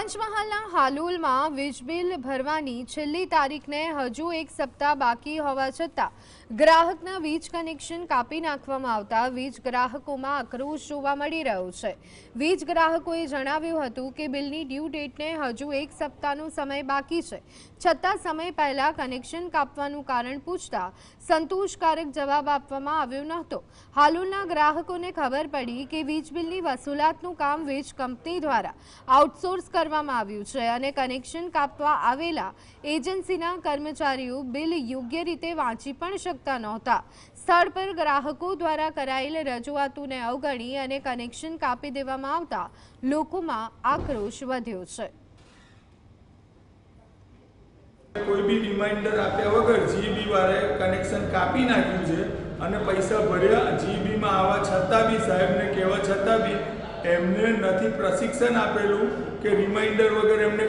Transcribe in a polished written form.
પંચમહાલના હાલોલમાં વીજ બિલ ભરવાની છેલ્લી તારીખને હજુ એક સપ્તાહ બાકી હોવા છતાં ગ્રાહકના વીજ કનેક્શન કાપી નાખવામાં આવતા વીજ ગ્રાહકોમાં આક્રોશ જોવા મળી રહ્યો છે। વીજ ગ્રાહકોએ જણાવ્યું હતું કે બિલની ડ્યુ ડેટને હજુ એક સપ્તાહનો સમય બાકી છે, છતાં સમય પહેલા કનેક્શન કાપવાનું કારણ પૂછતા સંતોષકારક જવાબ આપવામાં આવ્યો નહોતો। હાલોલના ગ્રાહકોને ખબર પડી કે વીજ બિલની વસૂલાતનું કામ વીજ કંપની દ્વારા આઉટસોર્સ કરવામાં આવ્યું છે અને કનેક્શન કાપવા આવેલા એજન્સીના કર્મચારીઓ બિલ યોગ્ય રીતે વાંચી પણ શકતા નહોતા। સ્થળ પર ગ્રાહકો દ્વારા કરાયેલ રજૂઆતોને અવગણી અને કનેક્શન કાપી દેવામાં આવતા લોકોમાં આક્રોશ વધ્યો છે। कोई भी रिमाइंडर आप्या वगर जीबी वाले कनेक्शन कापी नाख्યું છે અને પૈસા ભર્યા જીબી માં આવવા છતાં બી સાહેબને કહેવા છતાં બી એમને નથી પ્રશિક્ષણ આપેલું કે રિમાઇન્ડર વગર એમને